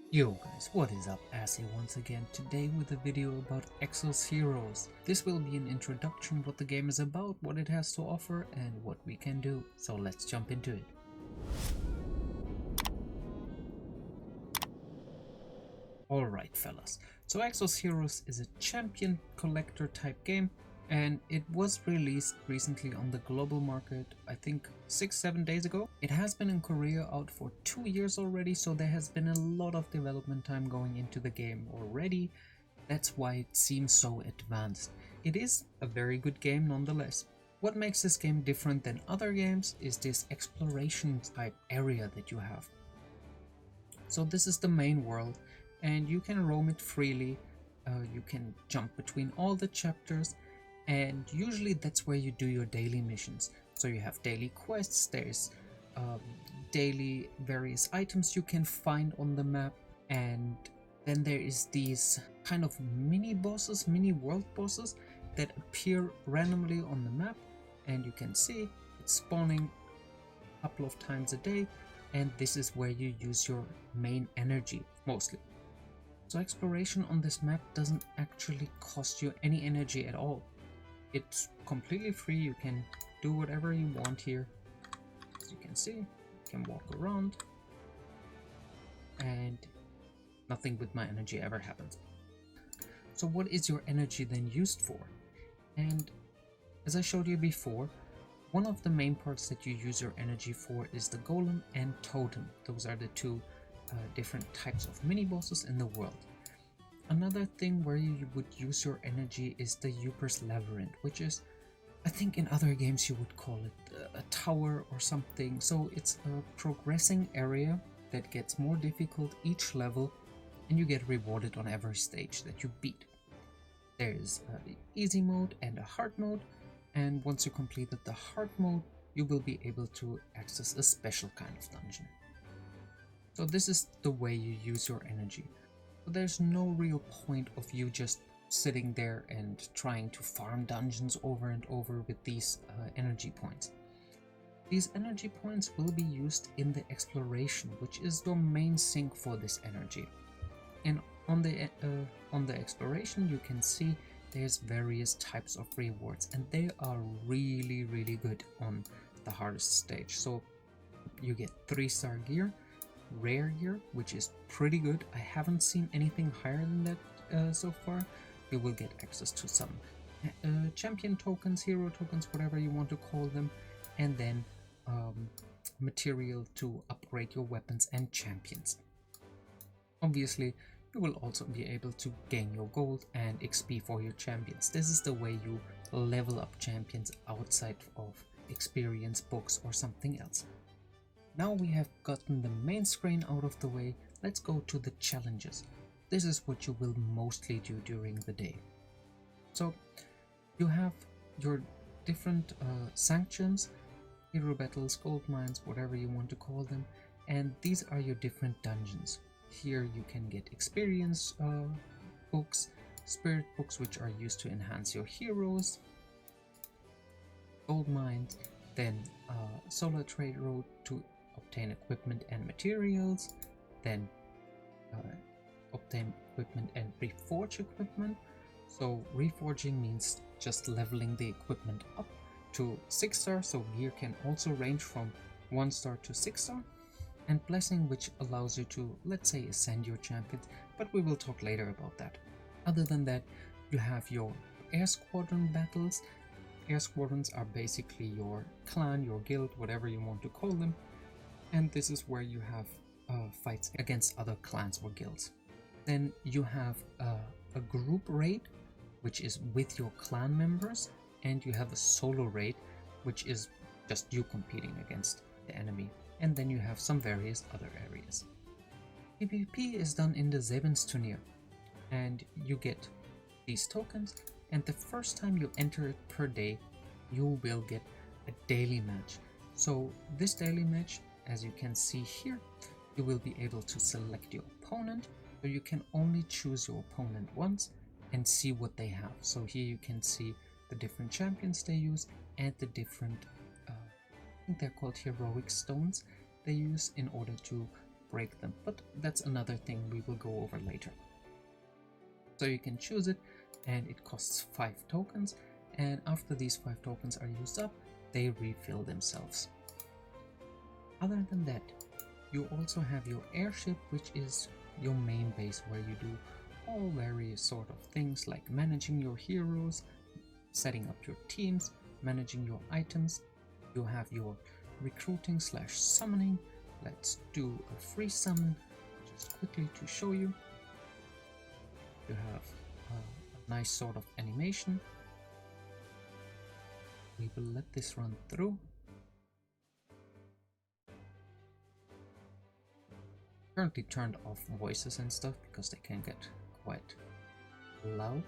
Yo guys, what is up? Assy once again, today with a video about Exos Heroes. This will be an introduction what the game is about, what it has to offer and what we can do. So let's jump into it. Alright fellas, so Exos Heroes is a champion collector type game and it was released recently on the global market, I think 6-7 days ago. It has been in Korea out for 2 years already, so there has been a lot of development time going into the game already. That's why it seems so advanced. It is a very good game nonetheless. What makes this game different than other games is this exploration type area that you have. So this is the main world and you can roam it freely. You can jump between all the chapters, and usually that's where you do your daily missions. So you have daily quests, there's daily various items you can find on the map, and then there is these kind of mini bosses, mini world bosses that appear randomly on the map, and you can see it's spawning a couple of times a day, and this is where you use your main energy mostly. So exploration on this map doesn't actually cost you any energy at all. It's completely free, you can do whatever you want here. As you can see, you can walk around and nothing with my energy ever happens. So what is your energy then used for? And as I showed you before, one of the main parts that you use your energy for is the golem and totem. Those are the two different types of mini bosses in the world. Another thing where you would use your energy is the Yooper's Labyrinth, which is, I think in other games you would call it a tower or something. So it's a progressing area that gets more difficult each level, and you get rewarded on every stage that you beat. There is an easy mode and a hard mode, and once you completed the hard mode, you will be able to access a special kind of dungeon. So this is the way you use your energy. But there's no real point of you just sitting there and trying to farm dungeons over and over with these energy points. These energy points will be used in the exploration, which is your main sink for this energy. And on the exploration you can see there's various types of rewards, and they are really good on the hardest stage. So you get 3-star gear, rare gear, which is pretty good. I haven't seen anything higher than that so far. You will get access to some champion tokens, hero tokens, whatever you want to call them, and then material to upgrade your weapons and champions. Obviously you will also be able to gain your gold and XP for your champions. This is the way you level up champions outside of experience books or something else. Now we have gotten the main screen out of the way, let's go to the challenges. This is what you will mostly do during the day. So you have your different sanctions, hero battles, gold mines, whatever you want to call them, and these are your different dungeons. Here you can get experience books, spirit books, which are used to enhance your heroes, gold mines, then solar trade road to obtain equipment and materials, then obtain equipment and reforge equipment. So reforging means just leveling the equipment up to 6-star, so gear can also range from 1-star to 6-star. And blessing, which allows you to, let's say, ascend your champions, but we will talk later about that. Other than that, you have your air squadron battles. Air squadrons are basically your clan, your guild, whatever you want to call them, and this is where you have fights against other clans or guilds. Then you have a group raid, which is with your clan members, and you have a solo raid, which is just you competing against the enemy. And then you have some various other areas. PvP is done in the Zebenstournier, and you get these tokens, and the first time you enter it per day, you will get a daily match. So this daily match, as you can see here, you will be able to select your opponent, so you can only choose your opponent once and see what they have. So here you can see the different champions they use and the different I think they're called heroic stones they use in order to break them, but that's another thing we will go over later. So you can choose it, and it costs 5 tokens, and after these 5 tokens are used up, they refill themselves. Other than that, you also have your airship, which is your main base where you do all various sort of things like managing your heroes, setting up your teams, managing your items. You have your recruiting / summoning. Let's do a free summon just quickly to show you. You have a nice sort of animation. We will let this run through. Currently turned off voices and stuff because they can get quite loud.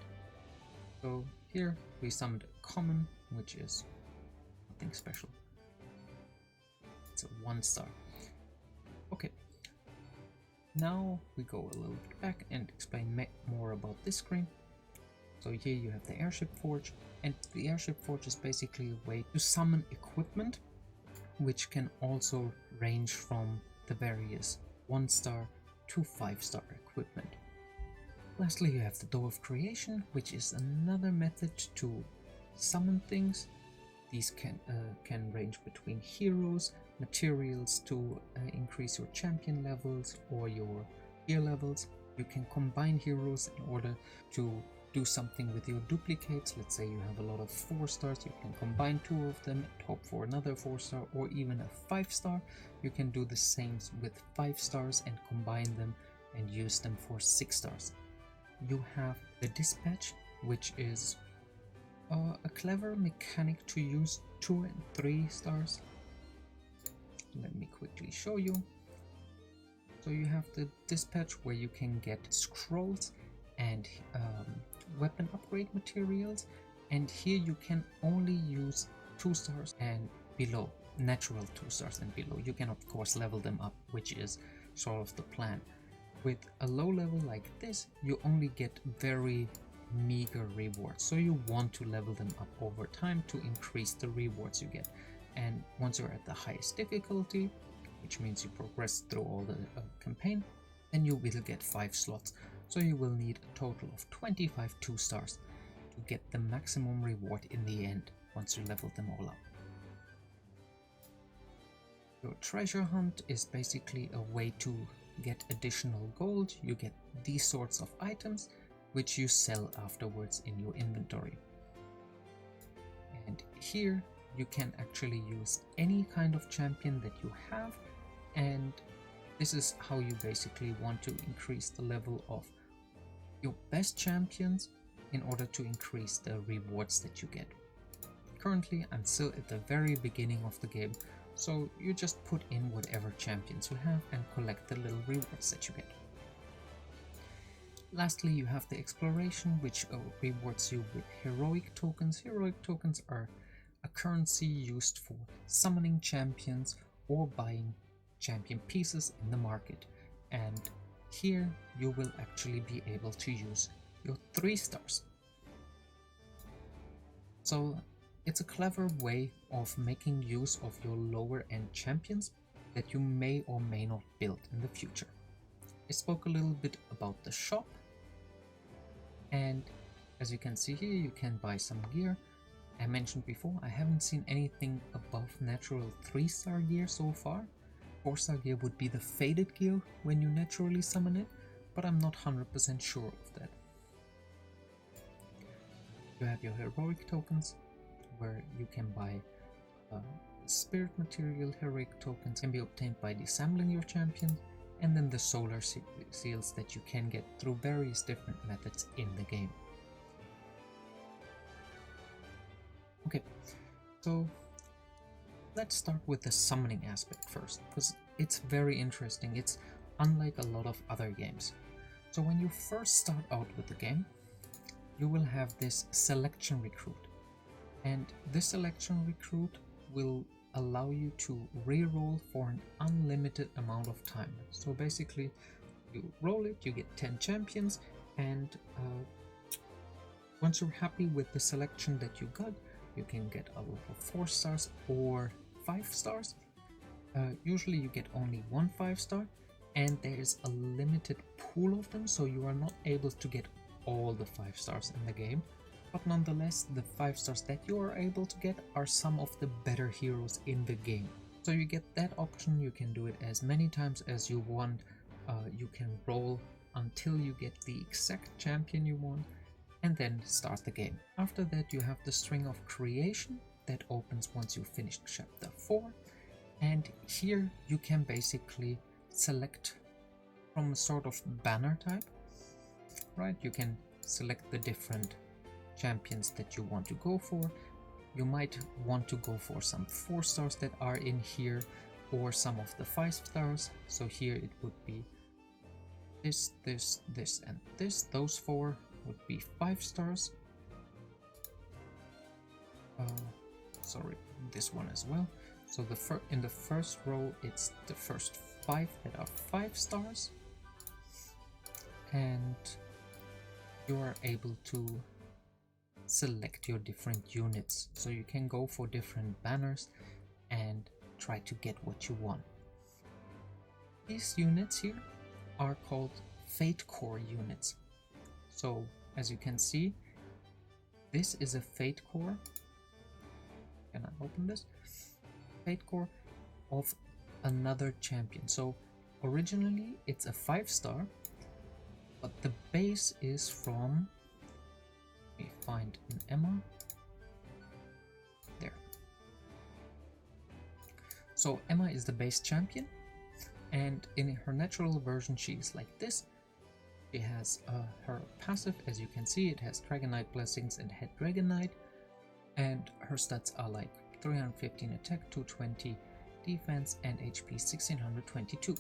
So here we summoned a common, which is nothing special. It's a 1-star. Okay, now we go a little bit back and explain more about this screen. So here you have the Airship Forge, and the Airship Forge is basically a way to summon equipment, which can also range from the various 1-star to 5-star equipment. Lastly, you have the Door of Creation, which is another method to summon things. These can range between heroes, materials to increase your champion levels or your gear levels. You can combine heroes in order to do something with your duplicates. Let's say you have a lot of 4-stars, you can combine 2 of them and hope for another 4-star, or even a 5-star. You can do the same with 5-stars and combine them and use them for 6-stars. You have the Dispatch, which is a clever mechanic to use 2 and 3 stars. Let me quickly show you. So you have the Dispatch where you can get scrolls and weapon upgrade materials, and here you can only use 2 stars and below, natural 2 stars and below. You can of course level them up, which is sort of the plan. With a low level like this, you only get very meager rewards, so you want to level them up over time to increase the rewards you get. And once you're at the highest difficulty, which means you progress through all the campaign, then you will get 5 slots. So you will need a total of 25 2-stars to get the maximum reward in the end once you level them all up. Your treasure hunt is basically a way to get additional gold. You get these sorts of items which you sell afterwards in your inventory. And here you can actually use any kind of champion that you have, and this is how you basically want to increase the level of your best champions in order to increase the rewards that you get. Currently I'm still at the very beginning of the game, so you just put in whatever champions you have and collect the little rewards that you get. Lastly, you have the exploration, which rewards you with heroic tokens. Heroic tokens are a currency used for summoning champions or buying champion pieces in the market, and here you will actually be able to use your 3-stars. So it's a clever way of making use of your lower end champions that you may or may not build in the future. I spoke a little bit about the shop, and as you can see here, you can buy some gear. I mentioned before, I haven't seen anything above natural 3-star gear so far. 4-star gear would be the faded gear when you naturally summon it, but I'm not 100% sure of that. You have your heroic tokens, where you can buy spirit material. Heroic tokens can be obtained by disassembling your champion, and then the solar seals that you can get through various different methods in the game. Okay, so let's start with the summoning aspect first, because it's very interesting. It's unlike a lot of other games. So when you first start out with the game, you will have this selection recruit, and this selection recruit will allow you to re-roll for an unlimited amount of time. So basically you roll it, you get 10 champions, and once you're happy with the selection that you got, you can get a lot of 4-stars or 5-stars. Usually you get only 1 5-star, and there's a limited pool of them, so you are not able to get all the 5 stars in the game. But nonetheless, the 5 stars that you are able to get are some of the better heroes in the game. So you get that option, you can do it as many times as you want, you can roll until you get the exact champion you want, and then start the game. After that you have the string of creation that opens once you finish chapter 4, and here you can basically select from a sort of banner type, right? You can select the different champions that you want to go for. You might want to go for some 4 stars that are in here, or some of the 5 stars. So here it would be this, this, this, and this. Those 4 would be 5 stars. Sorry, this one as well. So in the first row, it's the first 5 that are 5 stars, and you are able to select your different units, so you can go for different banners and try to get what you want. These units here are called Fate Core units. So as you can see, this is a Fate Core. Can I open this? Fate Core of another champion. So originally it's a 5 star, but the base is from, let me find an Emma. There. So Emma is the base champion, and in her natural version she is like this. She has her passive, as you can see, it has Dragonite Blessings and Head Dragonite, and her stats are like 315 attack, 220 defense, and HP 1622.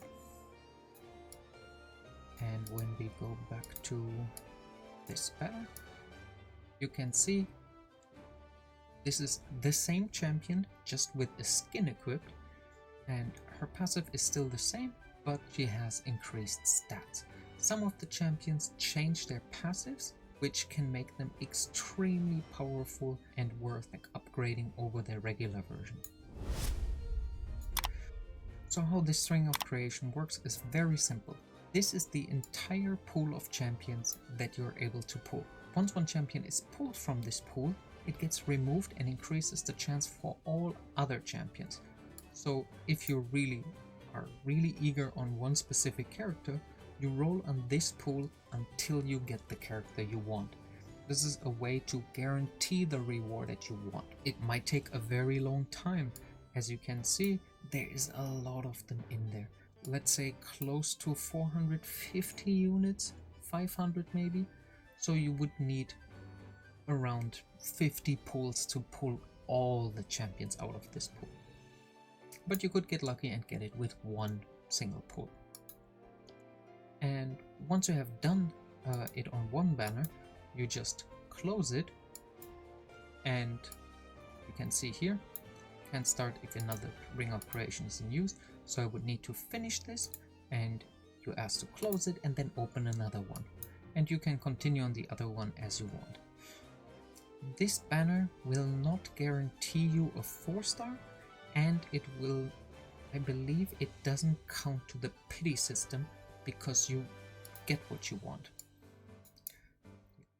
And when we go back to this banner, you can see this is the same champion, just with a skin equipped, and her passive is still the same, but she has increased stats. Some of the champions change their passives, which can make them extremely powerful and worth upgrading over their regular version. So how this string of creation works is very simple. This is the entire pool of champions that you're able to pull. Once one champion is pulled from this pool, it gets removed and increases the chance for all other champions. So if you are really eager on one specific character, you roll on this pool until you get the character you want. This is a way to guarantee the reward that you want. It might take a very long time. As you can see, there is a lot of them in there. Let's say close to 450 units, 500 maybe. So you would need around 50 pulls to pull all the champions out of this pool. But you could get lucky and get it with one single pull. And once you have done it on one banner, you just close it, and you can see here, can start if another ring of creation is in use. So I would need to finish this, and you ask to close it and then open another one, and you can continue on the other one as you want. This banner will not guarantee you a 4-star, and it will, I believe it doesn't count to the pity system, because you get what you want.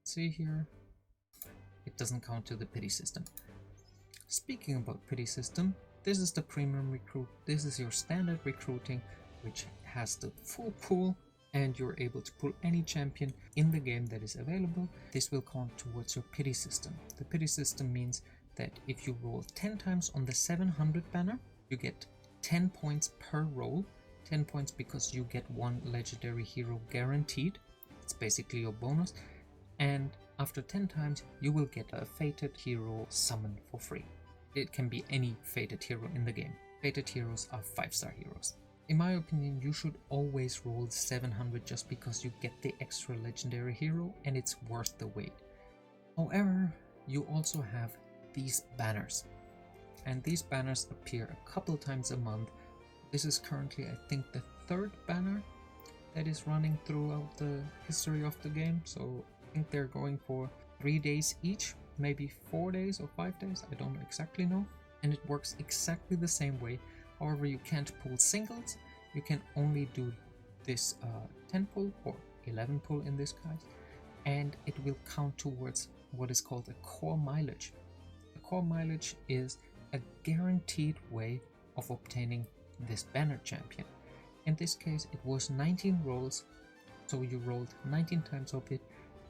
See here, it doesn't count to the pity system. Speaking about pity system, this is the premium recruit. This is your standard recruiting, which has the full pool, and you're able to pull any champion in the game that is available. This will count towards your pity system. The pity system means that if you roll 10 times on the 700 banner, you get 10 points per roll. 10 points because you get one legendary hero guaranteed. It's basically your bonus. And after 10 times, you will get a fated hero summoned for free. It can be any fated hero in the game. Fated heroes are 5-star heroes. In my opinion, you should always roll 700 just because you get the extra legendary hero and it's worth the wait. However, you also have these banners. And these banners appear a couple times a month. This is currently, I think, the 3rd banner that is running throughout the history of the game. So I think they're going for 3 days each, maybe 4 days or 5 days, I don't exactly know. And it works exactly the same way. However, you can't pull singles, you can only do this 10 pull or 11 pull in this case, and it will count towards what is called a core mileage. A core mileage is a guaranteed way of obtaining this banner champion. In this case it was 19 rolls, so you rolled 19 times of it,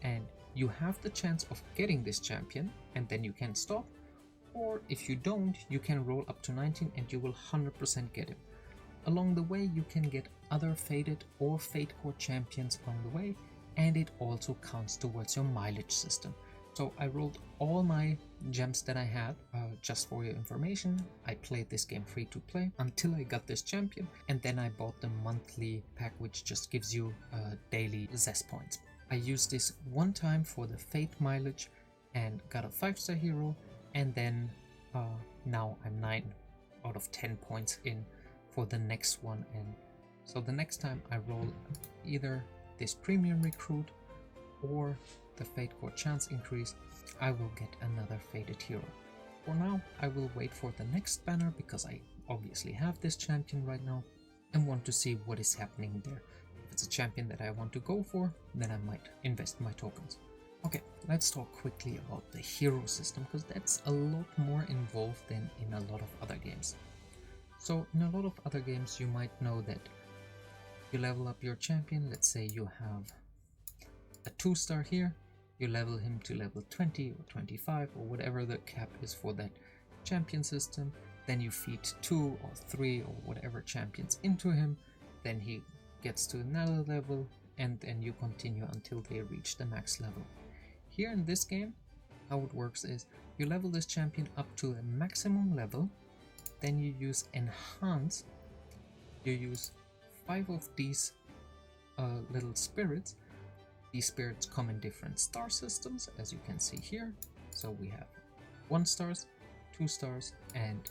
and you have the chance of getting this champion, and then you can stop, or if you don't, you can roll up to 19 and you will 100% get him. Along the way you can get other Fated or Fate Core champions along the way, and it also counts towards your mileage system. So I rolled all my gems that I had, just for your information. I played this game free to play until I got this champion, and then I bought the monthly pack, which just gives you daily zest points. I used this one time for the Fate mileage and got a 5-star hero, and then now I'm 9 out of 10 points in for the next one. And so the next time I roll either this premium recruit or the Fate Core chance increase, I will get another Fated hero. For now, I will wait for the next banner because I obviously have this champion right now and want to see what is happening there. If it's a champion that I want to go for, then I might invest my tokens. Okay, let's talk quickly about the hero system, because that's a lot more involved than in a lot of other games. So in a lot of other games you might know that you level up your champion. Let's say you have a 2-star here, you level him to level 20 or 25 or whatever the cap is for that champion system. Then you feed 2 or 3 or whatever champions into him, then he gets to another level, and then you continue until they reach the max level. Here in this game, how it works is you level this champion up to a maximum level, then you use enhance, you use 5 of these little spirits. These spirits come in different star systems, as you can see here. So we have 1 stars, 2 stars, and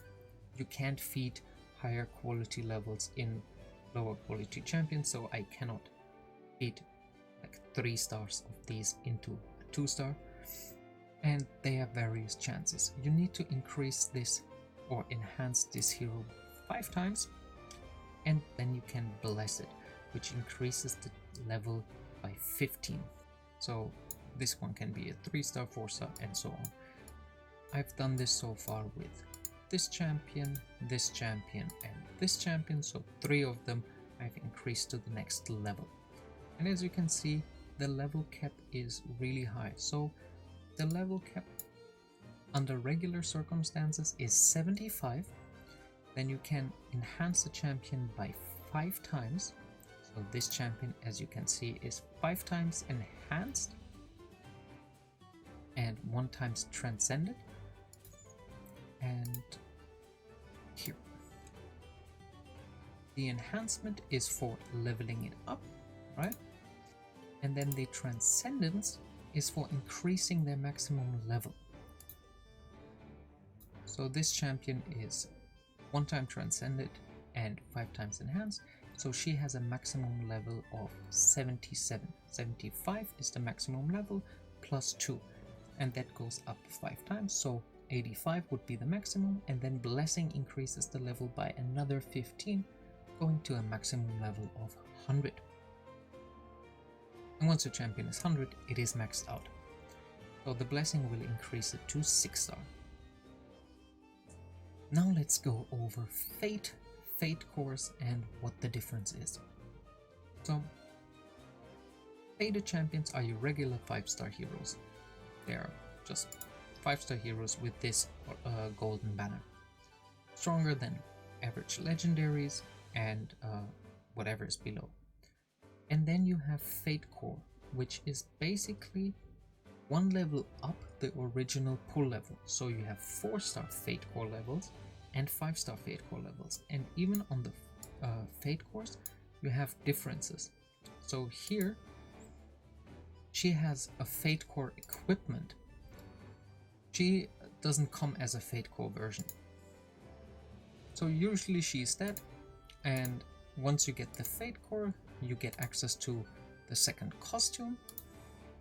you can't feed higher quality levels in lower quality champions, so I cannot feed like 3 stars of these into a 2-star, and they have various chances. You need to increase this or enhance this hero 5 times, and then you can bless it, which increases the level by 15. So this one can be a 3-star, 4-star, and so on. I've done this so far with this champion, and this champion, so 3 of them I've increased to the next level. And as you can see, the level cap is really high. So the level cap under regular circumstances is 75. Then you can enhance the champion by 5 times. So this champion, as you can see, is 5 times enhanced and 1 times transcended. And here, the enhancement is for leveling it up, right? And then the transcendence is for increasing their maximum level. So this champion is 1 time transcended and 5 times enhanced, so she has a maximum level of 77. 75 is the maximum level plus 2, and that goes up 5 times, so 85 would be the maximum, and then blessing increases the level by another 15, going to a maximum level of 100. And once your champion is 100, it is maxed out. So the blessing will increase it to 6-star. Now let's go over Fate cores, and what the difference is. So Fated champions are your regular 5-star heroes. They are just 5-star heroes with this golden banner. Stronger than average legendaries and whatever is below. And then you have Fate Core, which is basically 1 level up the original pull level. So you have 4-star Fate Core levels and 5-star Fate Core levels. And even on the Fate Cores, you have differences. So here, she has a Fate Core equipment. She doesn't come as a Fate Core version. So usually she's dead, and once you get the Fate Core, you get access to the second costume,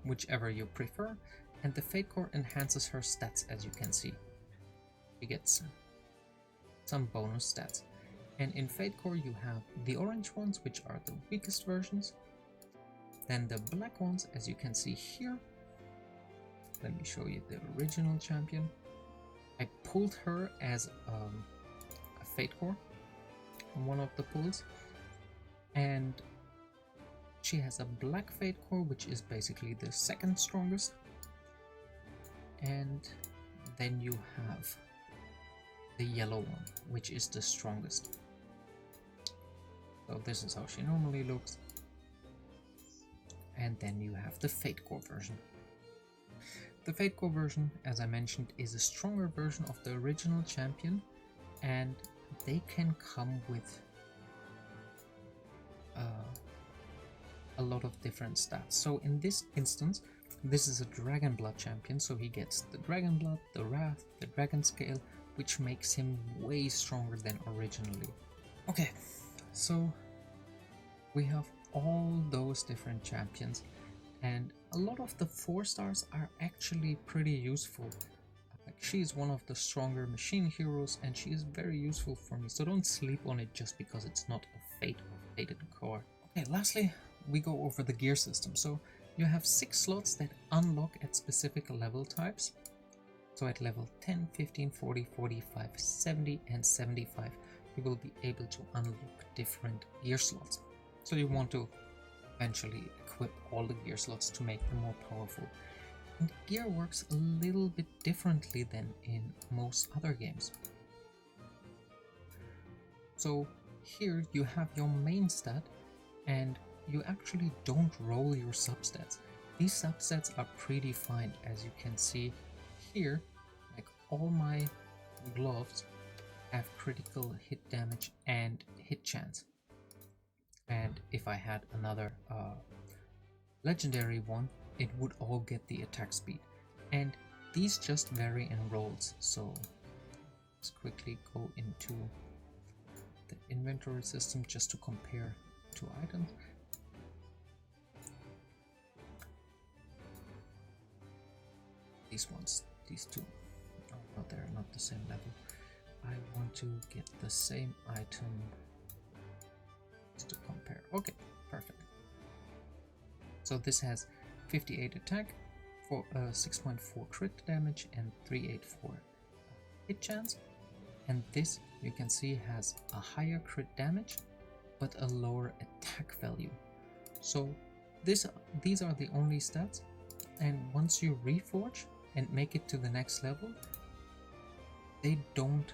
whichever you prefer, and the Fate Core enhances her stats, as you can see. She gets some bonus stats. And in Fate Core you have the orange ones, which are the weakest versions. Then the black ones, as you can see here. Let me show you the original champion. I pulled her as a Fate Core in one of the pulls. And she has a black Fate Core, which is basically the second strongest. And then you have the yellow one, which is the strongest. So this is how she normally looks. And then you have the Fate Core version. The Fate Core version, as I mentioned, is a stronger version of the original champion, and they can come with a lot of different stats. So in this instance, this is a Dragon Blood champion, so he gets the Dragon Blood, the Wrath, the Dragon Scale, which makes him way stronger than originally. Okay, so we have all those different champions, and a lot of the 4 stars are actually pretty useful. Like, she is one of the stronger machine heroes, and she is very useful for me, so don't sleep on it just because it's not a Fate or Fated core. Okay, lastly, we go over the gear system. So you have 6 slots that unlock at specific level types. So at level 10, 15, 40, 45, 70 and 75, you will be able to unlock different gear slots. So you want to eventually equip all the gear slots to make them more powerful. And gear works a little bit differently than in most other games. So here you have your main stat, and you actually don't roll your substats. These substats are predefined, as you can see here. Like, all my gloves have critical hit damage and hit chance. And if I had another legendary one, it would all get the attack speed. And these just vary in rolls. So let's quickly go into the inventory system just to compare 2 items. These ones, these 2, oh no, they're not the same level. I want to get the same item just to compare. Okay, perfect. So this has 58 attack, for 6.4 crit damage and 384 hit chance. And this, you can see, has a higher crit damage but a lower attack value. So these are the only stats, and once you reforge and make it to the next level, they don't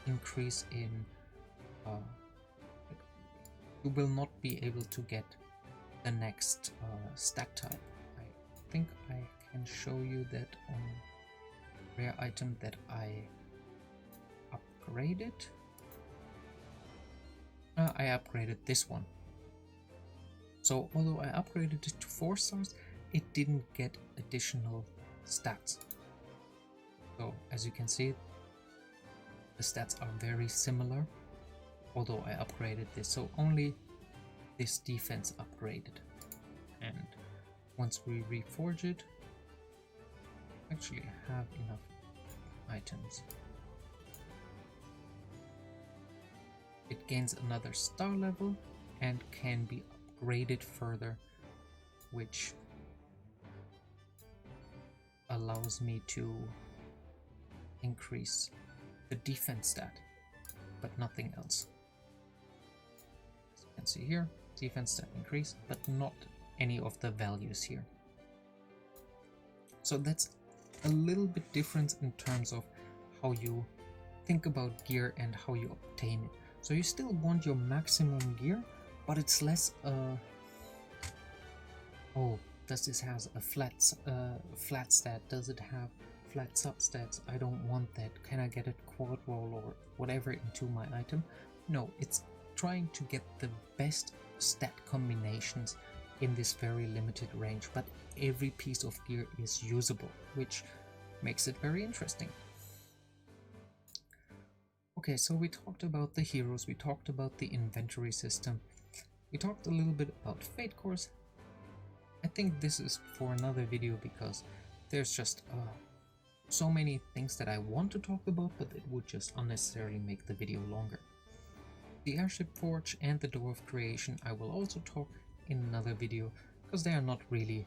increase in you will not be able to get the next stat type. I think I can show you that on rare item that I upgraded. I upgraded this one. So although I upgraded it to 4 stars, it didn't get additional stats. So as you can see, the stats are very similar, although I upgraded this. So only this defense upgraded. And once we reforge it, actually have enough items. It gains another star level and can be upgraded further, which allows me to increase the defense stat, but nothing else. As you can see here, defense stat increase, but not any of the values here. So that's a little bit different in terms of how you think about gear and how you obtain it. So you still want your maximum gear, but it's less oh, does this have a flat stat? Does it have flat substats? I don't want that. Can I get a quad roll or whatever into my item? No, it's trying to get the best stat combinations in this very limited range, but every piece of gear is usable, which makes it very interesting. Okay, so we talked about the heroes, we talked about the inventory system, we talked a little bit about Fate Cores. I think this is for another video because there's just so many things that I want to talk about, but it would just unnecessarily make the video longer. The Airship Forge and the Door of Creation I will also talk in another video, because they are not really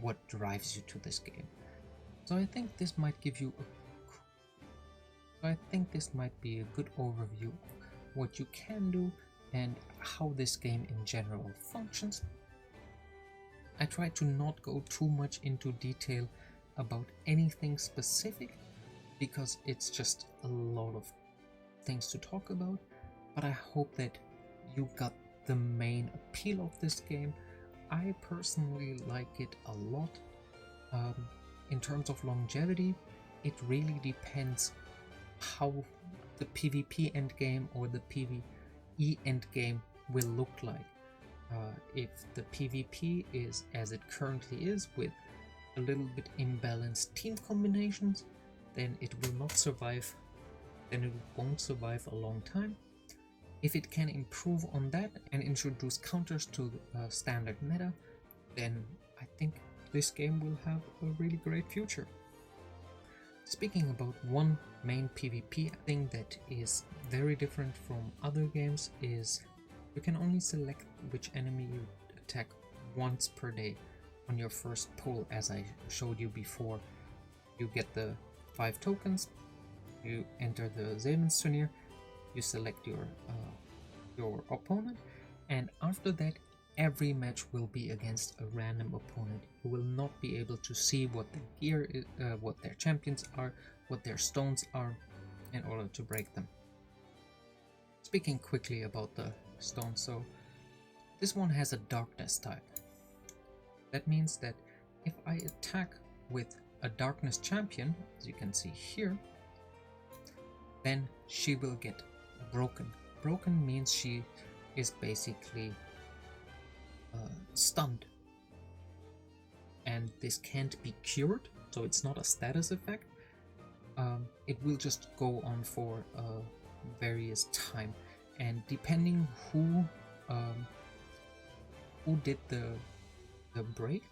what drives you to this game. So I think this might give you a be a good overview of what you can do and how this game in general functions. I try to not go too much into detail about anything specific, because it's just a lot of things to talk about, but I hope that you got the main appeal of this game. I personally like it a lot. In terms of longevity, it really depends how the PvP endgame or the PvE endgame will look like. If the PvP is as it currently is, with a little bit imbalanced team combinations, then it will not survive, then it won't survive a long time. If it can improve on that and introduce counters to the standard meta, then I think this game will have a really great future. Speaking about one main PvP thing that is very different from other games is you can only select which enemy you attack once per day on your first pull, as I showed you before. You get the 5 tokens, you enter the Seelenturnier, you select your opponent, and after that every match will be against a random opponent. You will not be able to see what their gear is, what their champions are, what their stones are, in order to break them. Speaking quickly about the stones, so this one has a darkness type. That means that if I attack with a darkness champion, as you can see here, then she will get broken. Broken means she is basically stunned, and this can't be cured, so it's not a status effect. It will just go on for various time, and depending who did the break,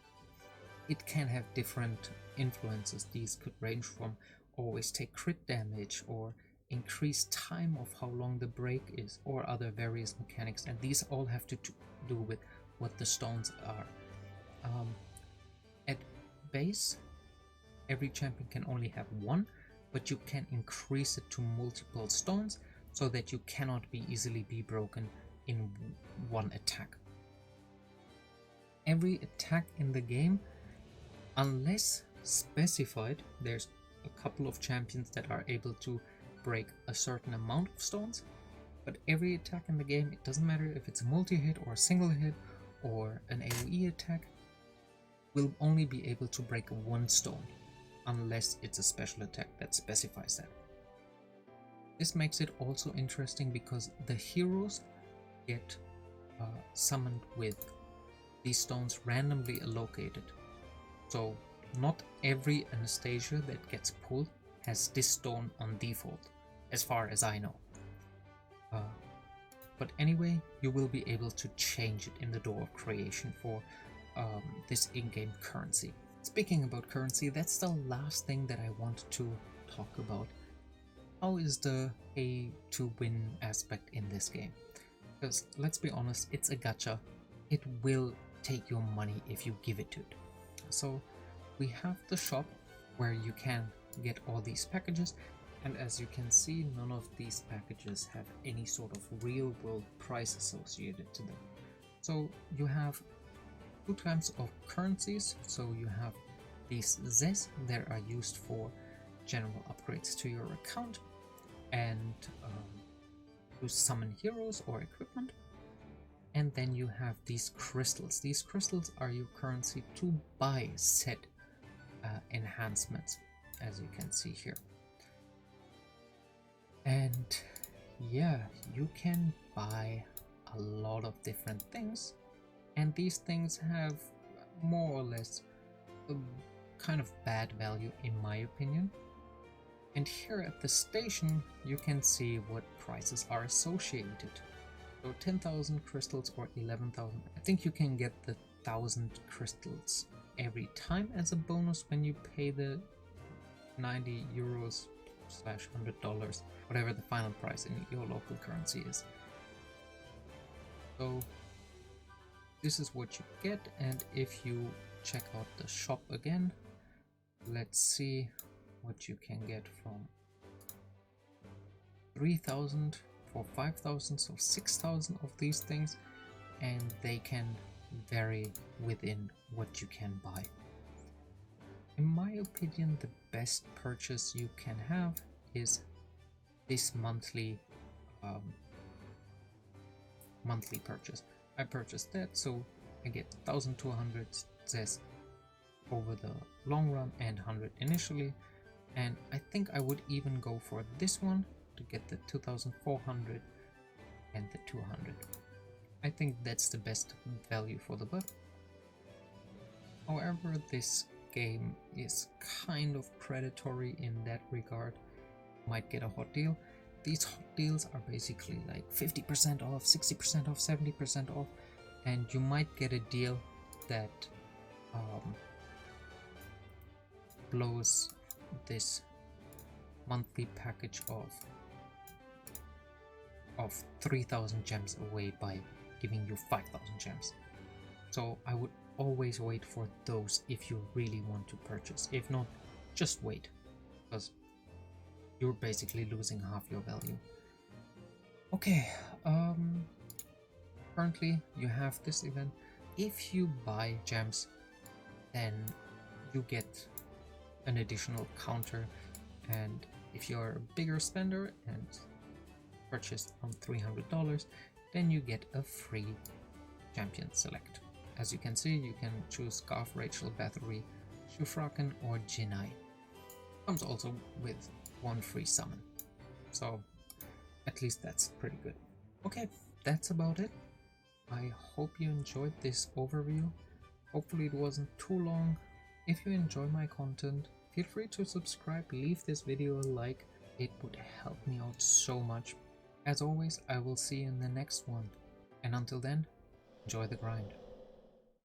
it can have different influences. These could range from always take crit damage, or increase time of how long the break is, or other various mechanics, and these all have to do with what the stones are. At base, every champion can only have one, but you can increase it to multiple stones so that you cannot be easily be broken in one attack. Every attack in the game, unless specified, there's a couple of champions that are able to break a certain amount of stones, but every attack in the game, it doesn't matter if it's a multi-hit or a single hit or an AoE attack, will only be able to break one stone, unless it's a special attack that specifies that. This makes it also interesting because the heroes get summoned with these stones randomly allocated. So not every Anastasia that gets pulled has this stone on default, as far as I know. But anyway, you will be able to change it in the Door of Creation for this in-game currency. Speaking about currency, that's the last thing that I want to talk about. How is the pay to win aspect in this game? Because let's be honest, it's a gacha. It will take your money if you give it to it. So we have the shop where you can get all these packages, and as you can see, none of these packages have any sort of real world price associated to them. So you have 2 types of currencies. So you have these Zes that are used for general upgrades to your account and to summon heroes or equipment. And then you have these crystals. These crystals are your currency to buy set enhancements, as you can see here. And yeah, you can buy a lot of different things, and these things have more or less a kind of bad value in my opinion. And here at the station you can see what prices are associated. So 10,000 crystals or 11,000. I think you can get the 1,000 crystals every time as a bonus when you pay the 90 euros / $100, whatever the final price in your local currency is. So this is what you get, and if you check out the shop again, let's see what you can get from 3,000 for 5,000, so 6,000 of these things, and they can vary within what you can buy. In my opinion, the best purchase you can have is this monthly purchase. I purchased that, so I get 1,200 zest over the long run and 100 initially, and I think I would even go for this one to get the 2,400 and the 200. I think that's the best value for the buck. However, this game is kind of predatory in that regard. Might get a hot deal. These hot deals are basically like 50% off, 60% off, 70% off, and you might get a deal that blows this monthly package of 3,000 gems away by giving you 5,000 gems. So I would always wait for those if you really want to purchase. If not, just wait, because you're basically losing half your value. Okay, currently you have this event. If you buy gems, then you get an additional counter, and if you're a bigger spender and purchase on $300, then you get a free champion select. As you can see, you can choose Garth, Rachel, Bathory, Shufraken or Jinai. Comes also with one free summon, so at least that's pretty good. Okay, that's about it. I hope you enjoyed this overview. Hopefully it wasn't too long. If you enjoy my content, feel free to subscribe, leave this video a like, it would help me out so much. As always, I will see you in the next one, and until then, enjoy the grind.